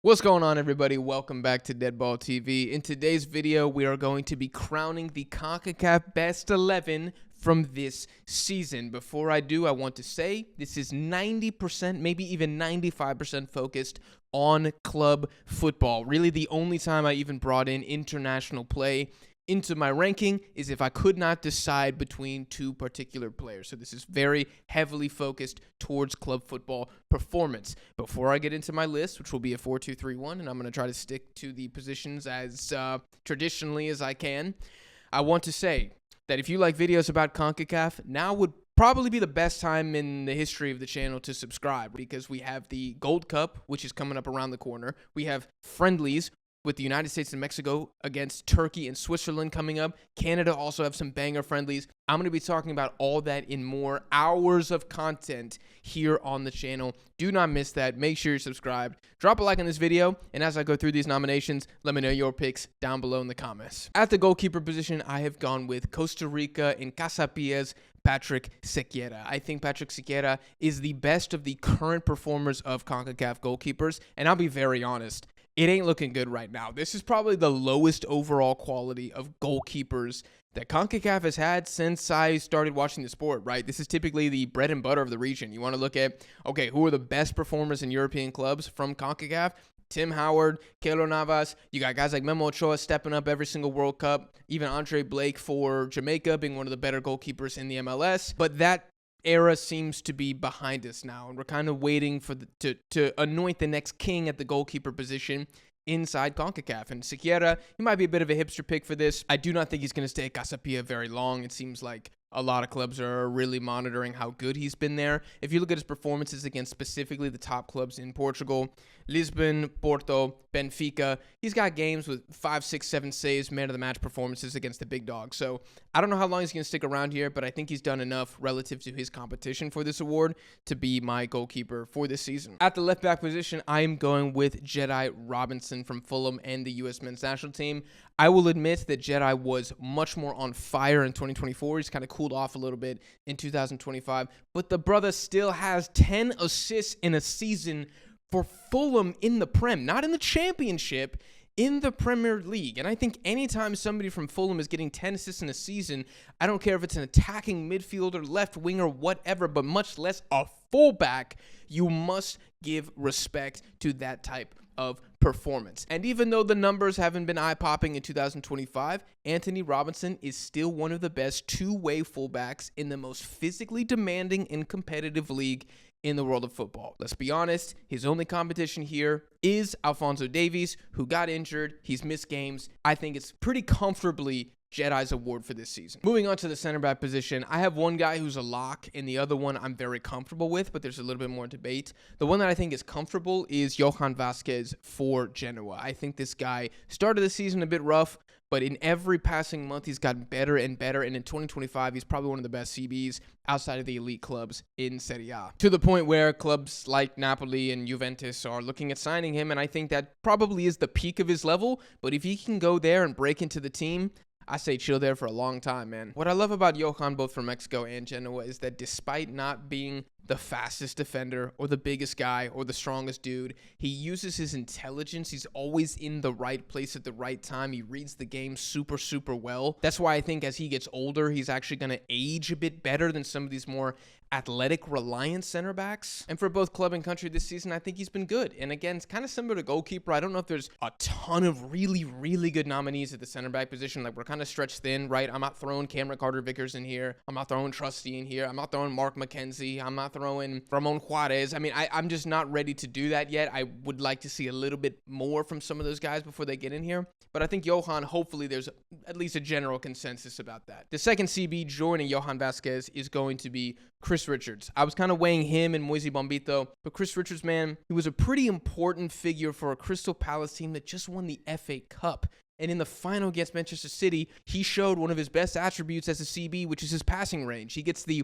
What's going on, everybody? Welcome back to DeadBall TV. In today's video, we are going to be crowning the Concacaf Best 11 from this season. Before I do, I want to say this is 90%, maybe even 95% focused on club football. Really, the only time I even brought in international play into my ranking is if I could not decide between two particular players. So this is very heavily focused towards club football performance. Before I get into my list, which will be a 4-2-3-1, and I'm going to try to stick to the positions as traditionally as I can, I want to say that if you like videos about CONCACAF, now would probably be the best time in the history of the channel to subscribe, because we have the Gold Cup, which is coming up around the corner. We have friendlies with the United States and Mexico against Turkey and Switzerland coming up. Canada also have some banger friendlies. I'm going to be talking about all that in more hours of content here on the channel. Do not miss that. Make sure you're subscribed. Drop a like on this video, and as I go through these nominations, let me know your picks down below in the comments. At the goalkeeper position, I have gone with Costa Rica in Casapia's Patrick Sequeira. I think Patrick Sequeira is the best of the current performers of CONCACAF goalkeepers, and I'll be very honest, it ain't looking good right now. This is probably the lowest overall quality of goalkeepers that CONCACAF has had since I started watching the sport, right? This is typically the bread and butter of the region. You want to look at, okay, who are the best performers in European clubs from CONCACAF? Tim Howard, Keylor Navas. You got guys like Memo Ochoa stepping up every single World Cup. Even Andre Blake for Jamaica being one of the better goalkeepers in the MLS. But that era seems to be behind us now, and we're kind of waiting for to anoint the next king at the goalkeeper position inside CONCACAF. And Sequeira, he might be a bit of a hipster pick for this. I do not think he's going to stay at Casapia very long. It seems like a lot of clubs are really monitoring how good he's been there. If you look at his performances against specifically the top clubs in Portugal, Lisbon, Porto, Benfica, he's got games with 5, 6, 7 saves, man of the match performances against the big dogs. So I don't know how long he's going to stick around here, but I think he's done enough relative to his competition for this award to be my goalkeeper for this season. At the left back position, I am going with Jedi Robinson from Fulham and the U.S. men's national team. I will admit that Jedi was much more on fire in 2024. He's kind of cooled off a little bit in 2025, but the brother still has 10 assists in a season for Fulham in the Prem, not in the Championship, in the Premier League. And I think anytime somebody from Fulham is getting 10 assists in a season, I don't care if it's an attacking midfielder, left winger, whatever, but much less a fullback, you must give respect to that type of performance. And even though the numbers haven't been eye-popping in 2025, Anthony Robinson is still one of the best two-way fullbacks in the most physically demanding and competitive league in the world of football. Let's be honest, his only competition here is Alphonso Davies, who got injured. He's missed games. I think it's pretty comfortably Jedi's award for this season. Moving on to the center back position, I have one guy who's a lock, and the other one I'm very comfortable with, but there's a little bit more debate. The one that I think is comfortable is Johan Vazquez for Genoa. I think this guy started the season a bit rough, but in every passing month, he's gotten better and better, and in 2025, he's probably one of the best CBs outside of the elite clubs in Serie A, to the point where clubs like Napoli and Juventus are looking at signing him, and I think that probably is the peak of his level, but if he can go there and break into the team, I say chill there for a long time, man. What I love about Johan, both from Mexico and Genoa, is that despite not being the fastest defender or the biggest guy or the strongest dude, he uses his intelligence. He's always in the right place at the right time. He reads the game super, super well. That's why I think as he gets older, he's actually going to age a bit better than some of these more athletic reliant center backs. And for both club and country this season, I think he's been good. And again, it's kind of similar to goalkeeper. I don't know if there's a ton of really, really good nominees at the center back position. Like, we're kind of stretched thin, right? I'm not throwing Cameron Carter-Vickers in here. I'm not throwing Trusty in here. I'm not throwing Mark McKenzie. I'm not throwing Ramon Juarez. I mean, I'm just not ready to do that yet. I would like to see a little bit more from some of those guys before they get in here. But I think Johan, hopefully there's at least a general consensus about that. The second CB joining Johan Vazquez is going to be Chris Richards. I was kind of weighing him and Moisey Bombito, but Chris Richards, man, he was a pretty important figure for a Crystal Palace team that just won the FA Cup. And in the final against Manchester City, he showed one of his best attributes as a CB, which is his passing range. He gets the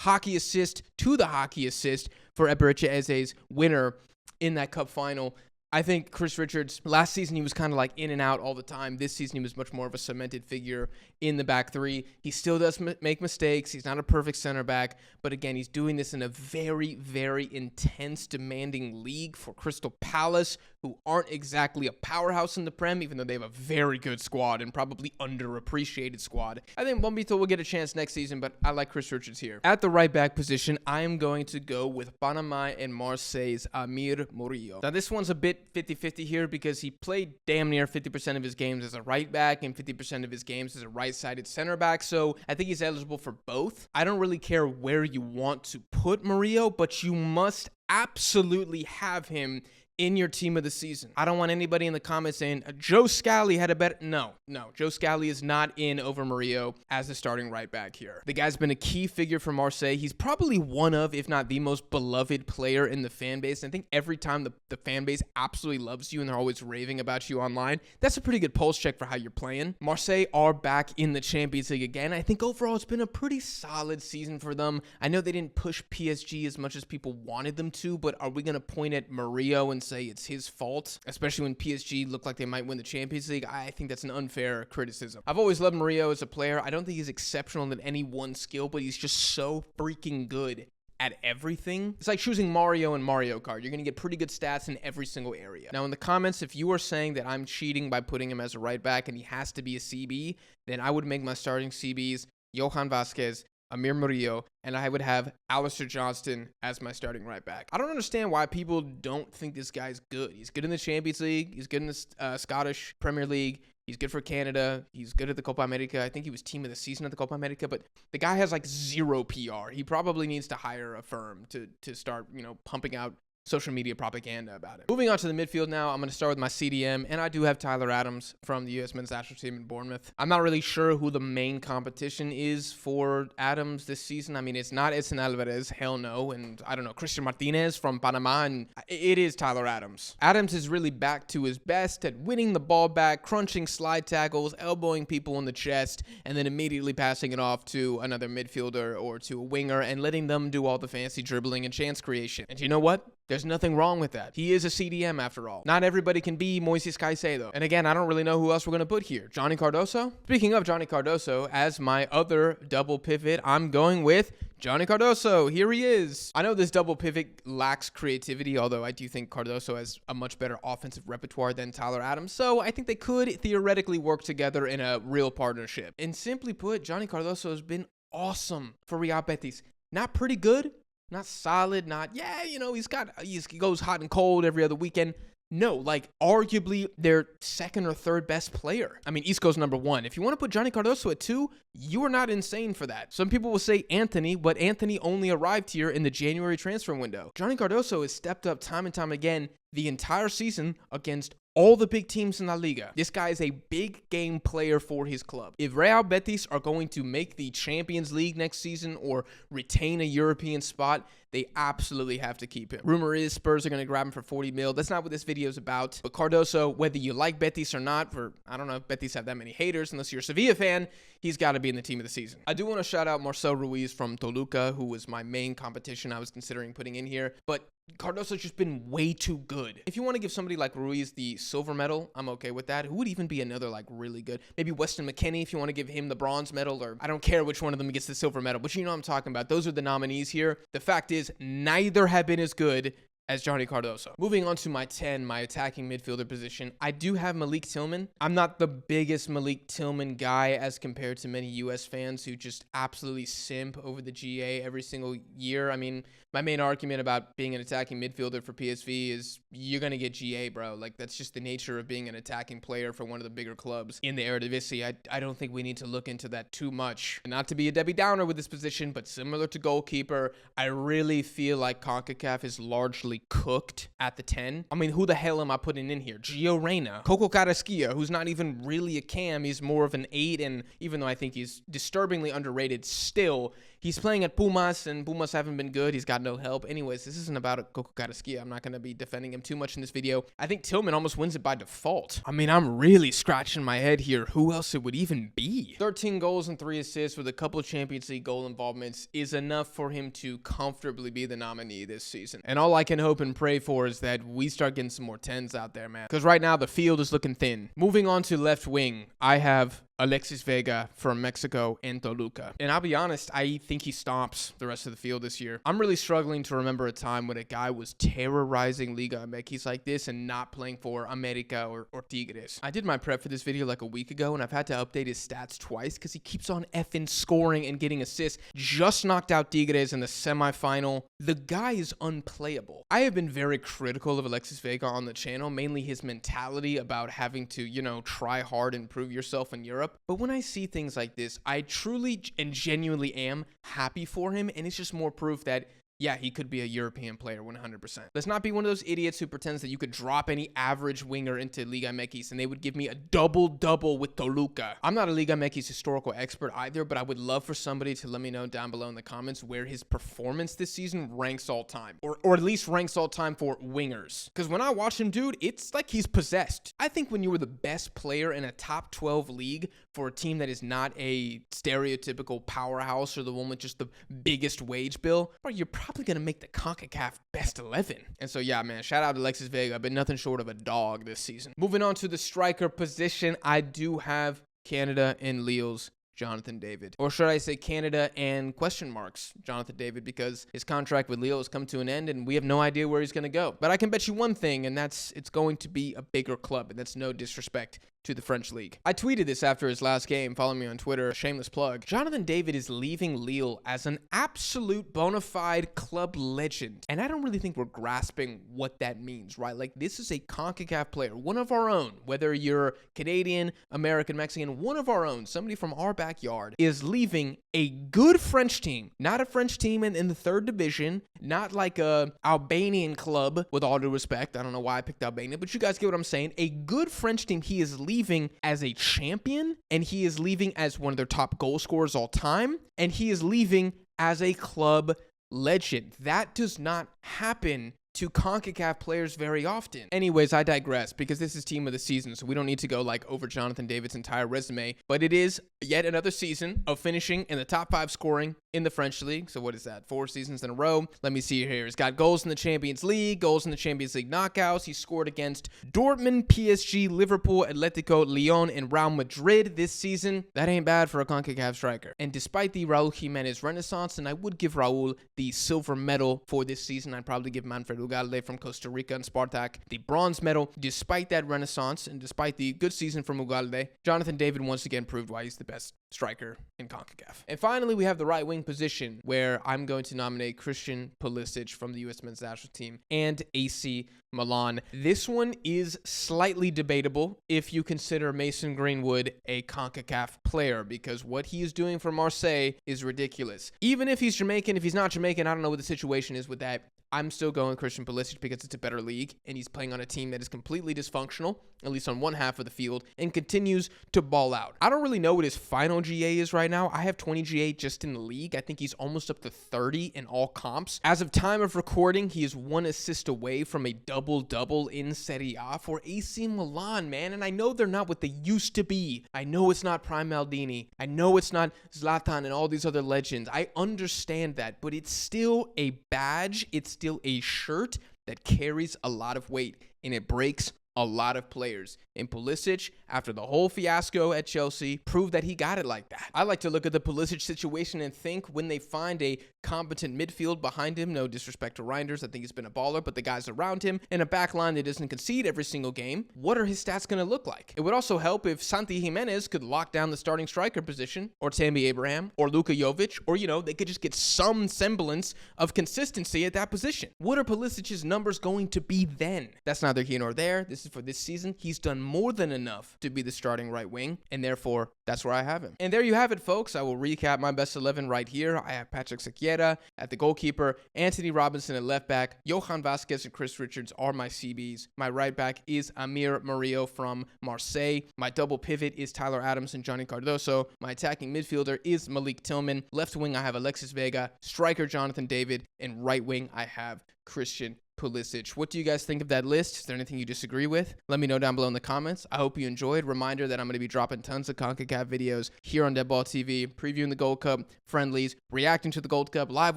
hockey assist to the hockey assist for Eberechi Eze's winner in that cup final. I think Chris Richards, last season he was kind of like in and out all the time. This season he was much more of a cemented figure in the back three. He still does make mistakes. He's not a perfect center back. But again, he's doing this in a very, very intense, demanding league for Crystal Palace, who aren't exactly a powerhouse in the Prem, even though they have a very good squad and probably underappreciated squad. I think Bombito will get a chance next season, but I like Chris Richards here. At the right back position, I am going to go with Panama and Marseille's Amir Murillo. Now, this one's a bit 50-50 here because he played damn near 50% of his games as a right back and 50% of his games as a right-sided center back, so I think he's eligible for both. I don't really care where you want to put Murillo, but you must absolutely have him in your team of the season. I don't want anybody in the comments saying Joe Scally had a better... No. Joe Scally is not in over Murillo as the starting right back here. The guy's been a key figure for Marseille. He's probably one of, if not the most beloved player in the fan base. I think every time the fan base absolutely loves you and they're always raving about you online, that's a pretty good pulse check for how you're playing. Marseille are back in the Champions League again. I think overall it's been a pretty solid season for them. I know they didn't push PSG as much as people wanted them to, but are we going to point at Murillo and say it's his fault, especially when PSG looked like they might win the Champions League? I think that's an unfair criticism. I've always loved Murillo as a player. I don't think he's exceptional in any one skill, but he's just so freaking good at everything. It's like choosing Mario in Mario Kart. You're going to get pretty good stats in every single area. Now, in the comments, if you are saying that I'm cheating by putting him as a right back and he has to be a CB, then I would make my starting CBs Johan Vasquez, Amir Murillo, and I would have Alistair Johnston as my starting right back. I don't understand why people don't think this guy's good. He's good in the Champions League. He's good in the Scottish Premier League. He's good for Canada. He's good at the Copa America. I think he was team of the season at the Copa America, but the guy has like 0 PR. He probably needs to hire a firm to start, pumping out social media propaganda about it. Moving on to the midfield now, I'm going to start with my CDM, and I do have Tyler Adams from the U.S. men's national team in Bournemouth. I'm not really sure who the main competition is for Adams this season. I mean, it's not Edson Alvarez, hell no, and I don't know, Christian Martinez from Panama, and it is Tyler Adams. Adams is really back to his best at winning the ball back, crunching slide tackles, elbowing people in the chest, and then immediately passing it off to another midfielder or to a winger and letting them do all the fancy dribbling and chance creation. And you know what? There's nothing wrong with that. He is a CDM after all. Not everybody can be Moises Caicedo. And again, I don't really know who else we're going to put here. Johnny Cardoso? Speaking of Johnny Cardoso, as my other double pivot, I'm going with Johnny Cardoso. Here he is. I know this double pivot lacks creativity, although I do think Cardoso has a much better offensive repertoire than Tyler Adams, so I think they could theoretically work together in a real partnership. And simply put, Johnny Cardoso has been awesome for Real Betis. Not pretty good, not solid, he goes hot and cold every other weekend. No, like arguably their second or third best player. I mean, Isco's number 1. If you want to put Johnny Cardoso at 2, you are not insane for that. Some people will say Anthony, but Anthony only arrived here in the January transfer window. Johnny Cardoso has stepped up time and time again the entire season against all the big teams in La Liga. This guy is a big game player for his club. If Real Betis are going to make the Champions League next season or retain a European spot, they absolutely have to keep him. Rumor is Spurs are going to grab him for 40 mil. That's not what this video is about. But Cardoso, whether you like Betis or not, I don't know if Betis have that many haters, unless you're a Sevilla fan, he's got to be in the team of the season. I do want to shout out Marcel Ruiz from Toluca, who was my main competition I was considering putting in here. But Cardoso's just been way too good. If you want to give somebody like Ruiz the silver medal, I'm okay with that. Who would even be another like really good? Maybe Weston McKennie if you want to give him the bronze medal, or I don't care which one of them gets the silver medal, but you know what I'm talking about. Those are the nominees here. The fact is, neither have been as good as Johnny Cardoso. Moving on to my 10, my attacking midfielder position, I do have Malik Tillman. I'm not the biggest Malik Tillman guy as compared to many U.S. fans who just absolutely simp over the GA every single year. I mean, my main argument about being an attacking midfielder for PSV is you're going to get GA, bro. Like, that's just the nature of being an attacking player for one of the bigger clubs in the Eredivisie. I don't think we need to look into that too much. And not to be a Debbie Downer with this position, but similar to goalkeeper, I really feel like Concacaf is largely cooked at the 10. I mean, who the hell am I putting in here? Gio Reyna, Coco Carrasquilla, who's not even really a cam. He's more of an 8, and even though I think he's disturbingly underrated still, he's playing at Pumas, and Pumas haven't been good. He's got no help. Anyways, this isn't about Coco Carrasquilla. I'm not going to be defending him too much in this video. I think Tillman almost wins it by default. I mean, I'm really scratching my head here. Who else it would even be? 13 goals and 3 assists with a couple of Champions League goal involvements is enough for him to comfortably be the nominee this season. And all I can hope and pray for is that we start getting some more 10s out there, man. Because right now, the field is looking thin. Moving on to left wing, I have Alexis Vega from Mexico and Toluca. And I'll be honest, I think he stomps the rest of the field this year. I'm really struggling to remember a time when a guy was terrorizing Liga MX like this and not playing for America or Tigres. I did my prep for this video like a week ago, and I've had to update his stats twice because he keeps on effing scoring and getting assists. Just knocked out Tigres in the semifinal. The guy is unplayable. I have been very critical of Alexis Vega on the channel, mainly his mentality about having to, try hard and prove yourself in Europe. But when I see things like this, I truly and genuinely am happy for him, and it's just more proof that yeah, he could be a European player 100%. Let's not be one of those idiots who pretends that you could drop any average winger into Liga MX and they would give me a double-double with Toluca. I'm not a Liga MX historical expert either, but I would love for somebody to let me know down below in the comments where his performance this season ranks all time, or at least ranks all time for wingers. Because when I watch him, dude, it's like he's possessed. I think when you were the best player in a top 12 league for a team that is not a stereotypical powerhouse or the one with just the biggest wage bill, bro, you're probably going to make the Concacaf best 11. And so, yeah, man, shout out to Alexis Vega. I've been nothing short of a dog this season. Moving on to the striker position, I do have Canada and Lille's Jonathan David. Or should I say Canada and question marks Jonathan David, because his contract with Lille has come to an end and we have no idea where he's going to go. But I can bet you one thing, and that's it's going to be a bigger club, and that's no disrespect to the French league. I tweeted this after his last game. Follow me on Twitter, shameless plug. Jonathan David is leaving Lille as an absolute bona fide club legend. And I don't really think we're grasping what that means, right? Like, this is a CONCACAF player, one of our own, whether you're Canadian, American, Mexican, one of our own, somebody from our backyard, is leaving a good French team, not a French team in the third division, not like a Albanian club, with all due respect. I don't know why I picked Albania, but you guys get what I'm saying. A good French team. He is leaving as a champion, and he is leaving as one of their top goal scorers all time, and he is leaving as a club legend. That does not happen to CONCACAF players very often. Anyways, I digress, because this is team of the season, so we don't need to go like over Jonathan David's entire resume, but it is yet another season of finishing in the top 5 scoring in the French league. So what is that? 4 seasons in a row. Let me see here. He's got goals in the Champions League, goals in the Champions League knockouts. He scored against Dortmund, PSG, Liverpool, Atletico, Lyon, and Real Madrid this season. That ain't bad for a CONCACAF striker. And despite the Raul Jimenez renaissance, and I would give Raul the silver medal for this season, I'd probably give Manfred Ugalde from Costa Rica and Spartak the bronze medal. Despite that renaissance and despite the good season from Ugalde, Jonathan David once again proved why he's the best striker in CONCACAF. And finally, we have the right wing position, where I'm going to nominate Christian Pulisic from the U.S. men's national team and AC Milan. This one is slightly debatable if you consider Mason Greenwood a CONCACAF player, because what he is doing for Marseille is ridiculous. Even if he's Jamaican, if he's not Jamaican, I don't know what the situation is with that. I'm still going Christian Pulisic because it's a better league, and he's playing on a team that is completely dysfunctional, at least on one half of the field, and continues to ball out. I don't really know what his final GA is right now. I have 20 GA just in the league. I think he's almost up to 30 in all comps. As of time of recording, he is 1 assist away from a double-double in Serie A for AC Milan, man. And I know they're not what they used to be. I know it's not Prime Maldini. I know it's not Zlatan and all these other legends. I understand that, but it's still a badge. It's still a shirt that carries a lot of weight, and it breaks a lot of players. And Pulisic, after the whole fiasco at Chelsea, proved that he got it like that. I like to look at the Pulisic situation and think, when they find a competent midfield behind him, no disrespect to Reinders, I think he's been a baller, but the guys around him, and a back line that doesn't concede every single game, what are his stats going to look like? It would also help if Santi Jimenez could lock down the starting striker position, or Tammy Abraham, or Luka Jovic, or, they could just get some semblance of consistency at that position. What are Pulisic's numbers going to be then? That's neither here nor there. This is for this season. He's done more than enough to be the starting right wing, and therefore that's where I have him. And there you have it, folks. I will recap my best 11 right here. I have Patrick Sequeira at the goalkeeper, Anthony Robinson at left back, Johan Vasquez and Chris Richards are my CBs. My right back is Amir Murillo from Marseille. My double pivot is Tyler Adams and Johnny Cardoso. My attacking midfielder is Malik Tillman. Left wing, I have Alexis Vega. Striker, Jonathan David. And right wing, I have Christian Pulisic. What do you guys think of that list? Is there anything you disagree with? Let me know down below in the comments. I hope you enjoyed. Reminder that I'm going to be dropping tons of CONCACAF videos here on DeadBall TV, previewing the Gold Cup, friendlies, reacting to the Gold Cup, live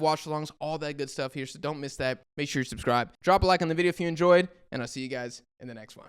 watch-alongs, all that good stuff here, so don't miss that. Make sure you subscribe. Drop a like on the video if you enjoyed, and I'll see you guys in the next one.